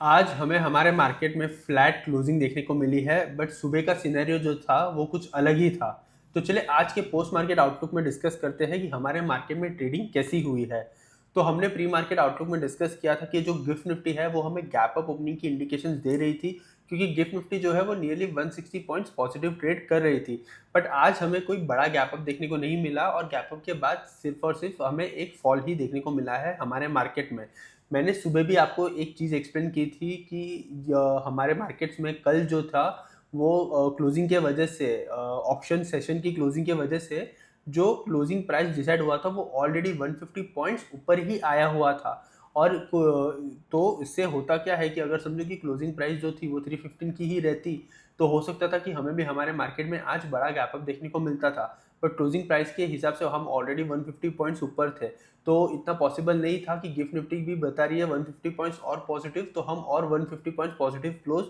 आज हमें हमारे मार्केट में फ्लैट क्लोजिंग देखने को मिली है, बट सुबह का सिनेरियो जो था वो कुछ अलग ही था। तो चलिए आज के पोस्ट मार्केट आउटलुक में डिस्कस करते हैं कि हमारे मार्केट में ट्रेडिंग कैसी हुई है। तो हमने प्री मार्केट आउटलुक में डिस्कस किया था कि जो गिफ्ट निफ्टी है वो हमें गैप अप ओपनिंग की इंडिकेशंस दे रही थी, क्योंकि गिफ्ट निफ्टी जो है वो नियरली 160 पॉइंट्स पॉजिटिव ट्रेड कर रही थी। बट आज हमें कोई बड़ा गैप अप देखने को नहीं मिला और गैप अप के बाद सिर्फ और सिर्फ हमें एक फॉल ही देखने को मिला है हमारे मार्केट में। मैंने सुबह भी आपको एक चीज़ एक्सप्लेन की थी कि हमारे मार्केट्स में कल जो था वो क्लोजिंग के वजह से, ऑप्शन सेशन की क्लोजिंग के वजह से जो क्लोजिंग प्राइस डिसाइड हुआ था वो ऑलरेडी 150 पॉइंट्स ऊपर ही आया हुआ था। और तो इससे होता क्या है कि अगर समझो कि क्लोजिंग प्राइस जो थी वो 315 की ही रहती, तो हो सकता था कि हमें भी हमारे मार्केट में आज बड़ा गैप अप देखने को मिलता था। पर क्लोजिंग प्राइस के हिसाब से हम ऑलरेडी 150 पॉइंट्स ऊपर थे, तो इतना पॉसिबल नहीं था कि गिफ्ट निफ्टी भी बता रही है 150 पॉइंट्स और पॉजिटिव, तो हम और 150 points positive close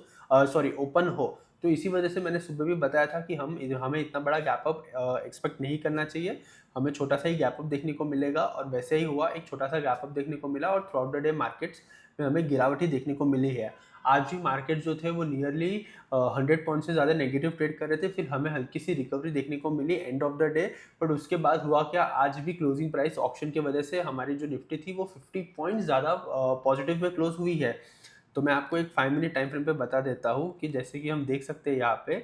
sorry open हो। तो इसी वजह से मैंने सुबह भी बताया था कि हमें इतना बड़ा गैप अप एक्सपेक्ट नहीं करना चाहिए। हमें छोटा सा ही गैप अप देखने को मिलेगा और वैसे ही हुआ, एक छोटा सा गैप अप देखने को मिला और through out the day markets में हमें गिरावट ही देखने को मिली है। आज भी मार्केट जो थे वो नियरली 100 पॉइंट से ज़्यादा नेगेटिव ट्रेड कर रहे थे, फिर हमें हल्की सी रिकवरी देखने को मिली end of the day. But उसके बाद हुआ क्या, आज भी क्लोजिंग प्राइस ऑप्शन की वजह से हमारी जो निफ्टी थी वो 50 पॉइंट ज़्यादा पॉजिटिव में क्लोज हुई है। तो मैं आपको एक 5 मिनट टाइम फ्रेम पे बता देता हूँ कि जैसे कि हम देख सकते हैं यहाँ पे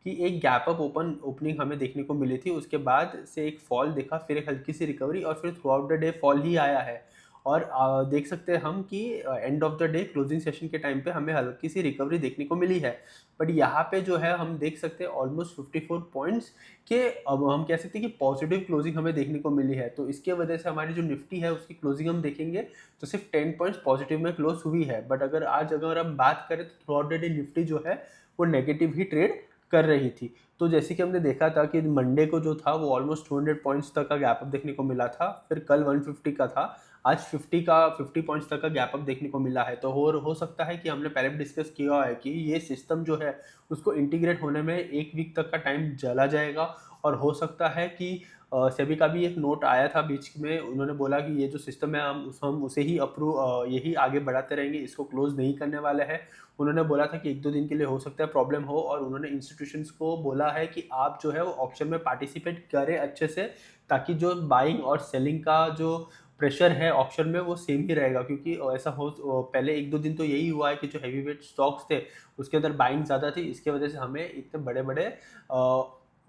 कि एक गैप अप ओपनिंग हमें देखने को मिली थी, उसके बाद से एक फॉल दिखा, फिर एक हल्की सी रिकवरी और फिर throughout the day fall ही आया है। और देख सकते हैं हम कि end of the day closing session के टाइम पे हमें हल्की सी रिकवरी देखने को मिली है। बट यहाँ पे जो है हम देख सकते हैं ऑलमोस्ट 54 पॉइंट्स के, अब हम कह सकते हैं कि पॉजिटिव क्लोजिंग हमें देखने को मिली है। तो इसके वजह से हमारी जो निफ्टी है उसकी क्लोजिंग हम देखेंगे तो सिर्फ 10 पॉइंट्स पॉजिटिव में क्लोज हुई है। बट अगर हम बात करें तो through out the day Nifty जो है वो नेगेटिव ही ट्रेड कर रही थी। तो जैसे कि हमने देखा था कि मंडे को जो था वो ऑलमोस्ट 200 पॉइंट्स तक का गैप अप देखने को मिला था, फिर कल 150 का था, आज 50 पॉइंट्स तक का गैप अप देखने को मिला है। तो हो सकता है कि हमने पहले भी डिस्कस किया है कि ये सिस्टम जो है उसको इंटीग्रेट होने में एक वीक तक का टाइम चला जाएगा। और हो सकता है कि सेबी का भी एक नोट आया था बीच में, उन्होंने बोला कि ये जो सिस्टम है हम उसे ही यही आगे बढ़ाते रहेंगे, इसको क्लोज नहीं करने वाले हैं। उन्होंने बोला था कि 1-2 दिन के लिए हो सकता है प्रॉब्लम हो, और उन्होंने इंस्टीट्यूशंस को बोला है कि आप जो है वो ऑप्शन में पार्टिसिपेट करें अच्छे से, ताकि जो बाइंग और सेलिंग का जो प्रेशर है ऑप्शन में वो सेम ही रहेगा। क्योंकि ऐसा हो पहले 1-2 दिन तो यही हुआ है कि जो हैवी वेट स्टॉक्स थे उसके अंदर बाइंग ज़्यादा थी, इसके वजह से हमें इतने बड़े बड़े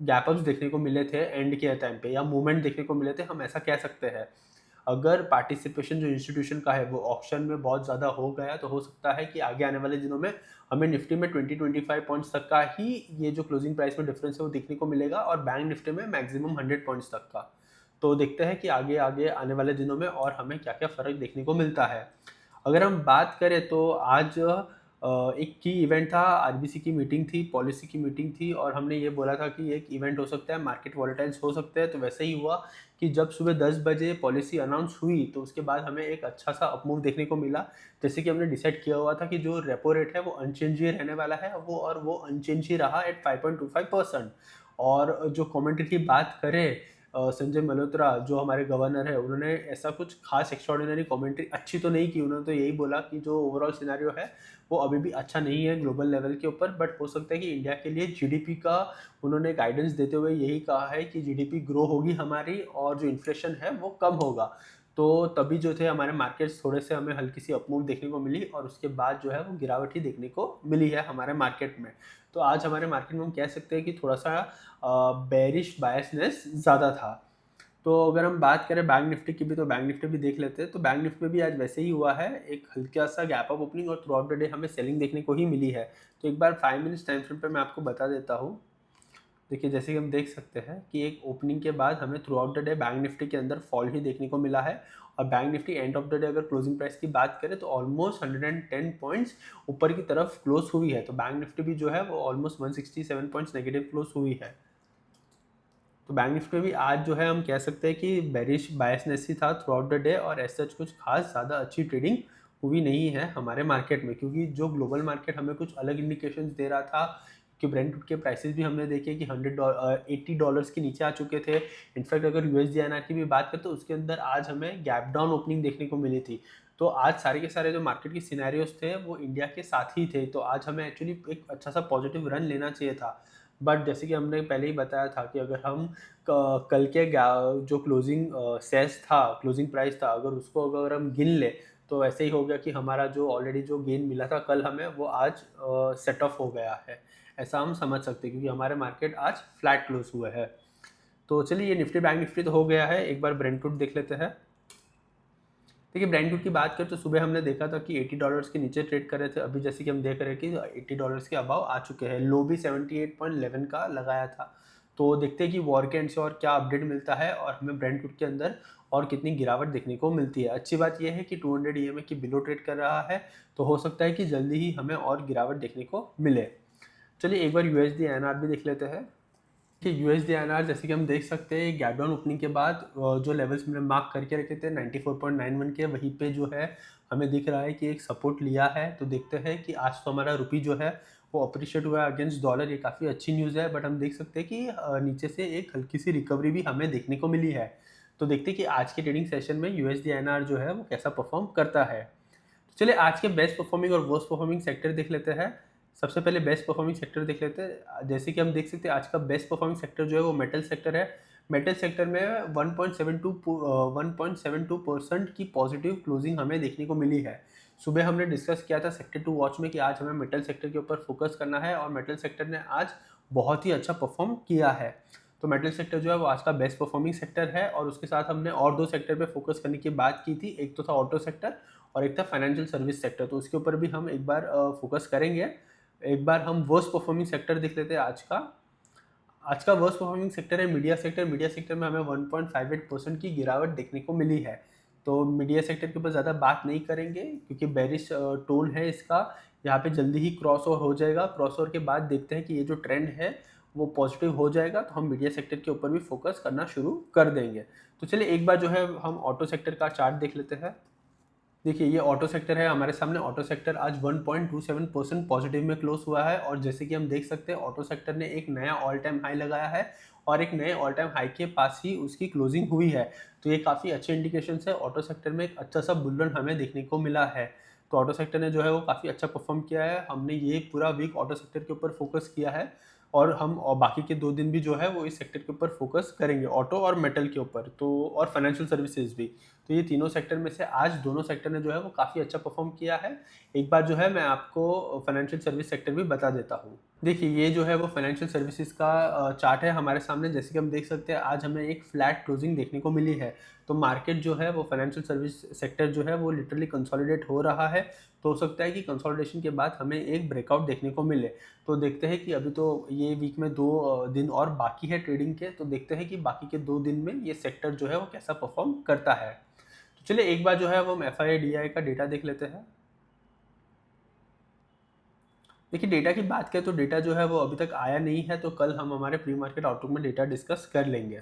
गैप अप्स देखने को मिले थे एंड के टाइम पे, या मूवमेंट देखने को मिले थे, हम ऐसा कह सकते हैं। अगर पार्टिसिपेशन जो इंस्टीट्यूशन का है वो ऑप्शन में बहुत ज़्यादा हो गया तो हो सकता है कि आगे आने वाले दिनों में हमें निफ्टी में 20-25 पॉइंट्स तक का ही ये जो क्लोजिंग प्राइस में डिफरेंस है वो देखने को मिलेगा, और बैंक निफ्टी में मैक्सिमम 100 पॉइंट्स तक का। तो देखते हैं कि आगे आगे आने वाले दिनों में और हमें क्या क्या फ़र्क देखने को मिलता है। अगर हम बात करें तो आज एक की इवेंट था, आरबीसी की मीटिंग थी, पॉलिसी की मीटिंग थी, और हमने ये बोला था कि एक इवेंट हो सकता है, मार्केट वॉलेटाइल्स हो सकते हैं। तो वैसे ही हुआ कि जब सुबह 10 बजे पॉलिसी अनाउंस हुई तो उसके बाद हमें एक अच्छा सा अपमूव देखने को मिला। जैसे कि हमने डिसाइड किया हुआ था कि जो रेपो रेट है वो अनचेंज ही रहने वाला है, वो अनचेंज ही रहा एट 5.25%। और जो कमेंट्री की बात करें, संजय मल्होत्रा जो हमारे गवर्नर है, उन्होंने ऐसा कुछ खास एक्स्ट्रॉर्डिनरी कमेंट्री अच्छी तो नहीं की। उन्होंने तो यही बोला कि जो ओवरऑल सिनेरियो है वो अभी भी अच्छा नहीं है ग्लोबल लेवल के ऊपर, बट हो सकता है कि इंडिया के लिए जीडीपी का उन्होंने गाइडेंस देते हुए यही कहा है कि जीडीपी ग्रो होगी हमारी और जो इन्फ्लेशन है वो कम होगा। तो तभी जो थे हमारे मार्केट्स थोड़े से हमें हल्की सी अपमूव देखने को मिली, और उसके बाद जो है वो गिरावट ही देखने को मिली है हमारे मार्केट में। तो आज हमारे मार्केट में हम कह सकते हैं कि थोड़ा सा बेरिश बायसनेस ज़्यादा था। तो अगर हम बात करें बैंक निफ्टी की भी, तो बैंक निफ्टी भी देख लेते हैं। तो बैंक निफ्टी में भी आज वैसे ही हुआ है, एक हल्का सा गैप अप ओपनिंग और थ्रू आउट द डे हमें सेलिंग देखने को ही मिली है। तो एक बार 5 मिनट्स टाइम फ्रेम पे मैं आपको बता देता हूँ। देखिए जैसे कि हम देख सकते हैं कि एक ओपनिंग के बाद हमें through out the day bank Nifty के अंदर फॉल ही देखने को मिला है, और bank Nifty and of the day अगर क्लोजिंग प्राइस की बात करें तो ऑलमोस्ट 110 पॉइंट्स ऊपर की तरफ क्लोज हुई है। तो बैंक निफ्टी भी जो है वो ऑलमोस्ट 167 पॉइंट्स नेगेटिव क्लोज हुई है। तो बैंक निफ्टी में भी आज जो है हम कह सकते हैं कि बेरिश बायसनेस ही था थ्रू आउट द डे, और ऐसा कुछ खास ज़्यादा अच्छी ट्रेडिंग हुई नहीं है हमारे मार्केट में, क्योंकि जो ग्लोबल मार्केट हमें कुछ अलग इंडिकेशंस दे रहा था कि ब्रेंट के प्राइसेस भी हमने देखे कि $80 के नीचे आ चुके थे। इनफैक्ट अगर यूएसडी आईएनआर की भी बात करें तो उसके अंदर आज हमें गैप डाउन ओपनिंग देखने को मिली थी। तो आज सारे के सारे जो मार्केट की सिनेरियोज थे वो इंडिया के साथ ही थे, तो आज हमें एक्चुअली एक अच्छा सा पॉजिटिव रन लेना चाहिए था। बट जैसे कि हमने पहले ही बताया था कि अगर हम कल के जो क्लोजिंग सेस था, क्लोजिंग प्राइस था, अगर उसको अगर हम गिन ले तो ऐसे ही हो गया कि हमारा जो ऑलरेडी जो गेन मिला था कल हमें, वो आज सेट ऑफ हो गया है, ऐसा हम समझ सकते हैं, क्योंकि हमारे मार्केट आज फ्लैट क्लोज हुए हैं। तो चलिए, ये निफ्टी बैंक निफ्टी तो हो गया है, एक बार ब्रेंटवुड देख लेते हैं। देखिए, ब्रेंटवुड की बात करें तो सुबह हमने देखा था कि $80 के नीचे ट्रेड कर रहे थे। अभी जैसे कि हम देख रहे हैं कि $80 के अबाव आ चुके हैं। लो भी 78.11 का लगाया था। तो देखते हैं कि वॉर के एंड से और क्या अपडेट मिलता है और हमें ब्रेंटवुड के अंदर और कितनी गिरावट देखने को मिलती है। अच्छी बात यह है कि 200 EMA की बिलो ट्रेड कर रहा है, तो हो सकता है कि जल्दी ही हमें और गिरावट देखने को मिले। चलिए, एक बार USD INR भी देख लेते हैं कि USD INR जैसे कि हम देख सकते हैं गैप डाउन ओपनिंग के बाद जो लेवल्स हमने मार्क करके रखे थे 94.91 के, वहीं पे जो है हमें दिख रहा है कि एक सपोर्ट लिया है। तो देखते हैं कि आज तो हमारा रुपी जो है वो अप्रिशिएट हुआ है अगेंस्ट डॉलर, ये काफ़ी अच्छी न्यूज़ है। बट हम देख सकते हैं कि नीचे से एक हल्की सी रिकवरी भी हमें देखने को मिली है। तो देखते हैं कि आज के ट्रेडिंग सेशन में USD INR जो है वो कैसा परफॉर्म करता है। तो चलिए, आज के बेस्ट परफॉर्मिंग और वर्स्ट परफॉर्मिंग सेक्टर देख लेते हैं। सबसे पहले बेस्ट परफॉर्मिंग सेक्टर देख लेते हैं। जैसे कि हम देख सकते हैं आज का बेस्ट परफॉर्मिंग सेक्टर जो है वो मेटल सेक्टर है। मेटल सेक्टर में 1.72% की पॉजिटिव क्लोजिंग हमें देखने को मिली है। सुबह हमने डिस्कस किया था सेक्टर 2 वॉच में कि आज हमें मेटल सेक्टर के ऊपर फोकस करना है, और मेटल सेक्टर ने आज बहुत ही अच्छा परफॉर्म किया है। तो मेटल सेक्टर जो है वो आज का बेस्ट परफॉर्मिंग सेक्टर है। और उसके साथ हमने और दो सेक्टर पे फोकस करने की बात की थी, एक तो था ऑटो सेक्टर और एक था फाइनेंशियल सर्विस सेक्टर। तो उसके ऊपर भी हम एक बार फोकस करेंगे। एक बार हम वर्स्ट परफॉर्मिंग सेक्टर देख लेते हैं आज का। आज का वर्स्ट परफॉर्मिंग सेक्टर है मीडिया सेक्टर। मीडिया सेक्टर में हमें 1.58% की गिरावट देखने को मिली है। तो मीडिया सेक्टर के ऊपर ज़्यादा बात नहीं करेंगे क्योंकि बेरिश टोन है इसका, यहाँ पे जल्दी ही क्रॉस ओवर हो जाएगा। क्रॉस ओवर के बाद देखते हैं कि ये जो ट्रेंड है वो पॉजिटिव हो जाएगा, तो हम मीडिया सेक्टर के ऊपर भी फोकस करना शुरू कर देंगे। तो चलिए, एक बार जो है हम ऑटो सेक्टर का चार्ट देख लेते हैं। देखिए, ये ऑटो सेक्टर है हमारे सामने। ऑटो सेक्टर आज 1.27% पॉजिटिव में क्लोज हुआ है, और जैसे कि हम देख सकते हैं ऑटो सेक्टर ने एक नया ऑल टाइम हाई लगाया है और एक नए ऑल टाइम हाई के पास ही उसकी क्लोजिंग हुई है। तो ये काफ़ी अच्छे इंडिकेशन है। ऑटो सेक्टर में एक अच्छा सा बुल रन हमें देखने को मिला है। तो ऑटो सेक्टर ने जो है वो काफ़ी अच्छा परफॉर्म किया है। हमने ये पूरा वीक ऑटो सेक्टर के ऊपर फोकस किया है, और हम और बाकी के 2 दिन भी जो है वो इस सेक्टर के ऊपर फोकस करेंगे, ऑटो और मेटल के ऊपर, तो और फाइनेंशियल सर्विसेज भी। तो ये तीनों सेक्टर में से आज दोनों सेक्टर ने जो है वो काफ़ी अच्छा परफॉर्म किया है। एक बार जो है मैं आपको फाइनेंशियल सर्विस सेक्टर भी बता देता हूँ। देखिए, ये जो है वो फाइनेंशियल सर्विसेज का चार्ट है हमारे सामने। जैसे कि हम देख सकते हैं आज हमें एक फ्लैट क्लोजिंग देखने को मिली है। तो मार्केट जो है वो फाइनेंशियल सर्विस सेक्टर जो है वो लिटरली कंसोलिडेट हो रहा है। तो हो सकता है कि कंसोलिडेशन के बाद हमें एक ब्रेकआउट देखने को मिले। तो देखते हैं कि अभी तो ये वीक में 2 दिन और बाकी है ट्रेडिंग के, तो देखते हैं कि बाकी के 2 दिन में ये सेक्टर जो है वो कैसा परफॉर्म करता है। तो चलिए, एक बार जो है वो हम FII का डेटा देख लेते हैं। देखिए, डेटा की बात करें तो डेटा जो है वो अभी तक आया नहीं है, तो कल हम हमारे प्री मार्केट आउटलुक में डेटा डिस्कस कर लेंगे।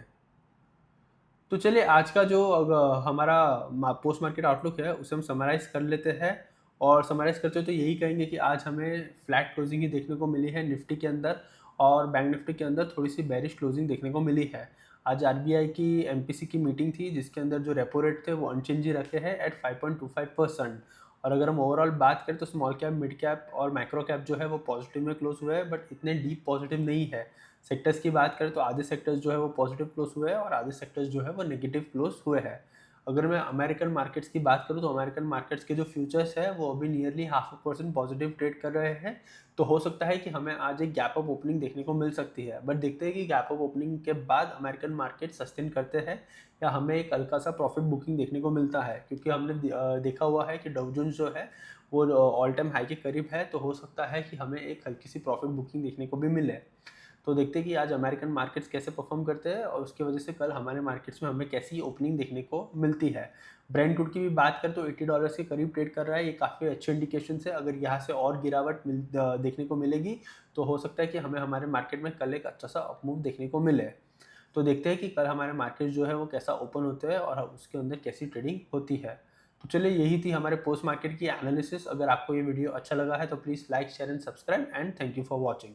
तो चलिए, आज का जो हमारा पोस्ट मार्केट आउटलुक है उसे हम समराइज़ कर लेते हैं। और समराइज़ करते हुए तो यही कहेंगे कि आज हमें फ्लैट क्लोजिंग ही देखने को मिली है निफ्टी के अंदर, और बैंक निफ्टी के अंदर थोड़ी सी बेरिश क्लोजिंग देखने को मिली है। आज RBI की MPC की मीटिंग थी, जिसके अंदर जो रेपो रेट थे वो अनचेंज ही रखे हैं एट 5.25%। और अगर हम ओवरऑल बात करें तो स्मॉल कैप, मिड कैप और माइक्रो कैप जो है वो पॉजिटिव में क्लोज हुए हैं, बट इतने डीप पॉजिटिव नहीं है। सेक्टर्स की बात करें तो आधे सेक्टर्स जो है वो पॉजिटिव क्लोज हुए हैं और आधे सेक्टर्स जो है वो नेगेटिव क्लोज हुए हैं। अगर मैं अमेरिकन मार्केट्स की बात करूं तो अमेरिकन मार्केट्स के जो फ्यूचर्स है वो अभी नियरली 0.5% पॉजिटिव ट्रेड कर रहे हैं। तो हो सकता है कि हमें आज एक गैप अप ओपनिंग देखने को मिल सकती है, बट देखते हैं कि गैप अप ओपनिंग के बाद अमेरिकन मार्केट सस्टेन करते हैं या हमें एक हल्का सा प्रॉफिट बुकिंग देखने को मिलता है। क्योंकि हमने देखा हुआ है कि डाउ जोन्स जो है वो ऑल टाइम हाई के करीब है, तो हो सकता है कि हमें एक हल्की सी प्रॉफिट बुकिंग देखने को भी मिले। तो देखते हैं कि आज अमेरिकन मार्केट्स कैसे परफॉर्म करते हैं, और उसकी वजह से कल हमारे मार्केट्स में हमें कैसी ओपनिंग देखने को मिलती है। ब्रेंटवुड की भी बात करें तो $80 के करीब ट्रेड कर रहा है, ये काफ़ी अच्छे इंडिकेशन है। अगर यहाँ से और गिरावट देखने को मिलेगी तो हो सकता है कि हमें हमारे मार्केट में कल एक अच्छा सा अपमूव देखने को मिले। तो देखते हैं कि कल हमारे मार्केट जो है वो कैसा ओपन होते हैं और उसके अंदर कैसी ट्रेडिंग होती है। तो चलिए, यही थी हमारे पोस्ट मार्केट की एनालिसिस। अगर आपको ये वीडियो अच्छा लगा है तो please like, share and subscribe, and thank you for watching.